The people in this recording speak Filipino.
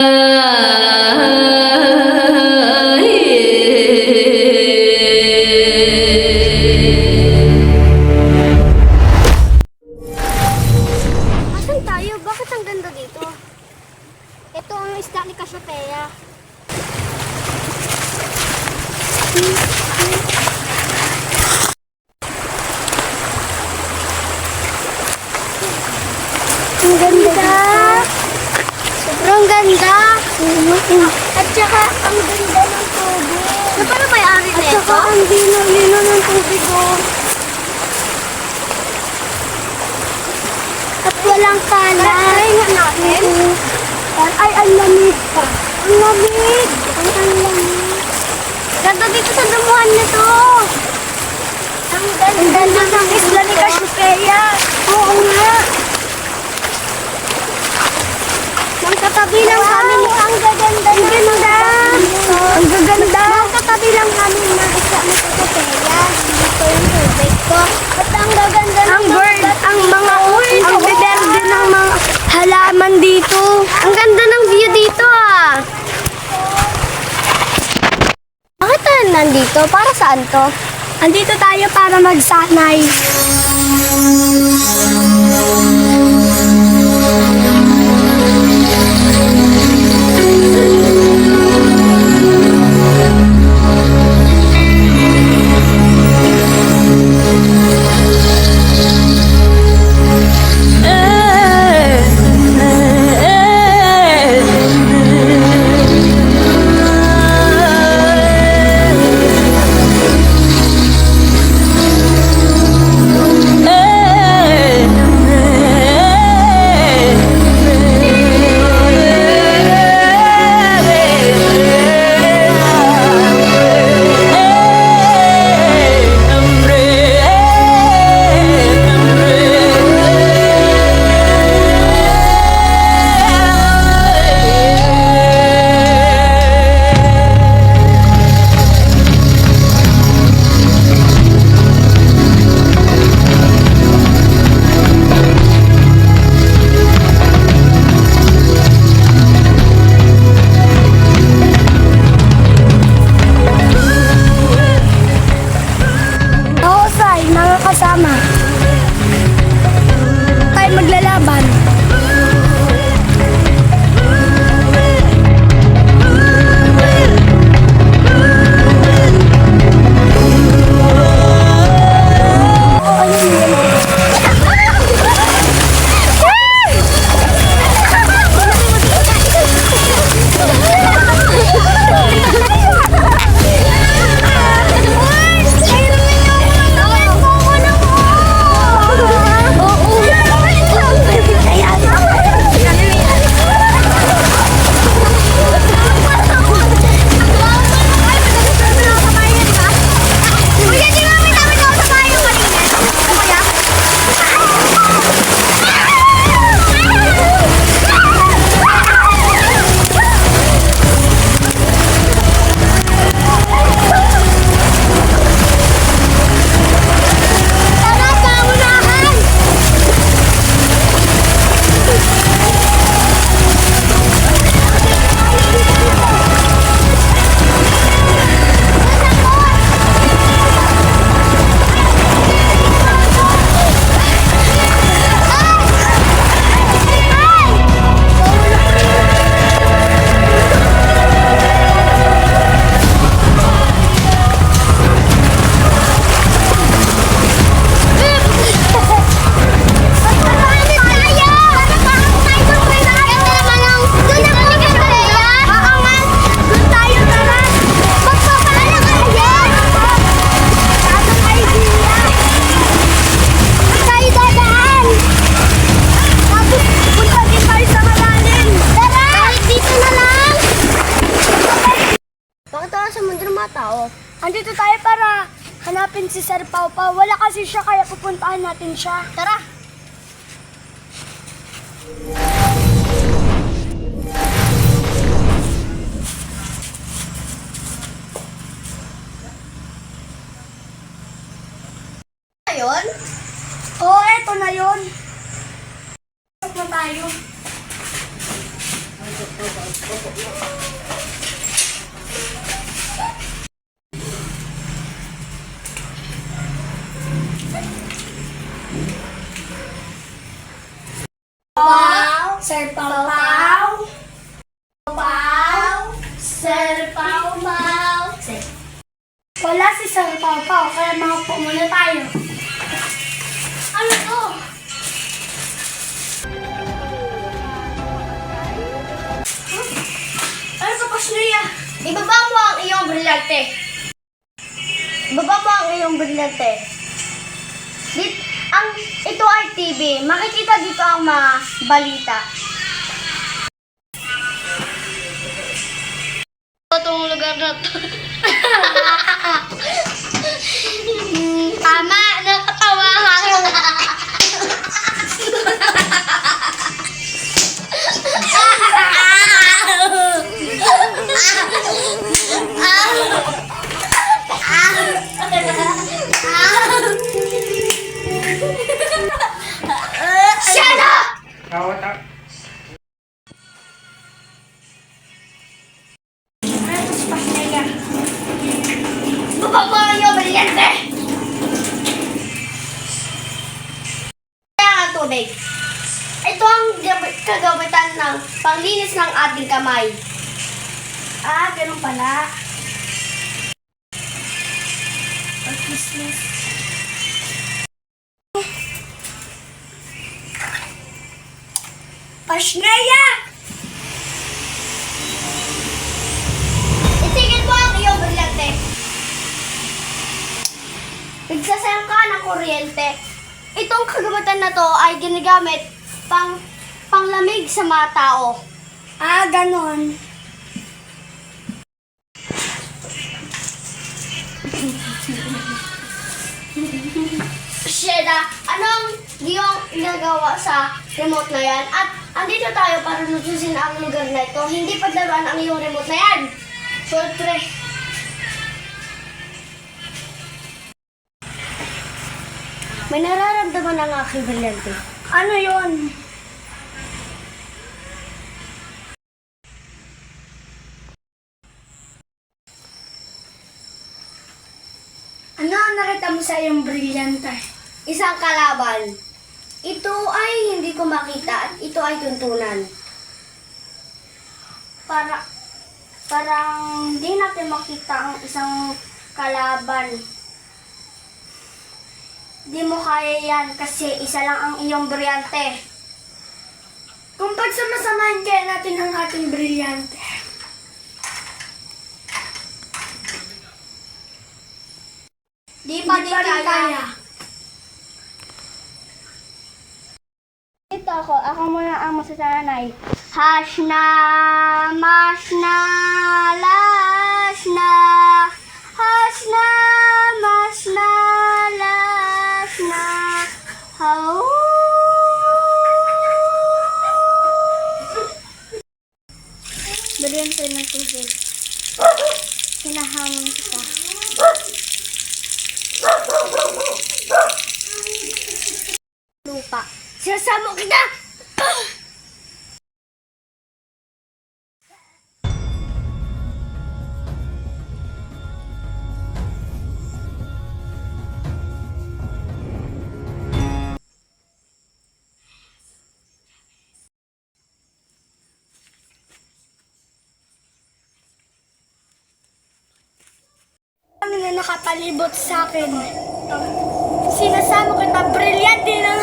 Asan tayo? Bakit ang ganda dito? Ito ang isla ni Cassiopeia. Ang ganda! Sobrang ganda! At saka ang ganda ng tubig. Ano pala may-ari nito? At saka ang lino-lino ng tubig. At walang kalat. Ay, nga natin. Ay, ang lamig pa. Ang lamig. Ang lamig. Ganda dito sa damuhan nito. Ang ganda ng isla ni Cassiopeia. Oo nga. Ang katabi lang kami. Ang gaganda. Ang ganda. Ang gaganda. Ang katabi lang kami ng isla ni Cassiopeia. Dito yung tubig ko. At ang gaganda ng bird. Ang mga ang biberde ng mga halaman dito. Ang ganda ng view dito ah. Bakit tayo nandito? Para saan to? Andito tayo para magsanay. Kasama tayo maglalaban. Andito tayo para hanapin si Sir Pau Pau. Wala kasi siya kaya pupuntahan natin siya. Tara! Ayun? Oo, eto na yun. Pasok na tayo. Pau, Sir Pau Pau. Pau, Sir Pau Pau. Wala si Sir Pau Pau, kaya maupo muna tayo. Ano to? Ano ka, Pasleya? Ibaba mo ang iyong brilyante. Ibaba mo ang iyong brilyante. Ito ay TV. Makikita dito ang mga balita. Itong lugar na to. Tama, nakatawa ka. Shut up! Kawat up. Ano sa Pasleya? Baba mo ang iyong brilyante! Kaya ang tubig. Ito ang kagamitan ng panglinis ng ating kamay. Ah, ganun pala. Pag-kismis. Pasleya! Itigil mo ang iyong brilyante. Nagsasayang ka ng kuryente. Itong kagamitan na to ay ginagamit panglamig sa mga tao. Ah, ganon. Sheda, anong iyong ginagawa sa remote na yan? At andito tayo para nutusin ang lugar na ito. Hindi paglaruan ang iyong remote na yan. Siyempre. May nararamdaman ang aking brilyante. Ano yon? Ano ang nakita mo sa iyong brilyante? Isang kalaban. Ito ay hindi ko makita at ito ay tuntunan. Parang hindi natin makita ang isang kalaban. Di mo kaya yan kasi isa lang ang iyong brilyante. Kung pagsamasamahin kaya natin ang ating brilyante. Di pa din kaya. Dito ako muna ang masasanay. Hashna, mashna, lashna. Hashna, mashna, lashna. How? Balian tayo ng tubig. Hinahamon kita. Lupa. Sasama kita! Ang na nakapalibot sa akin. Sinasama kita, brilyante ng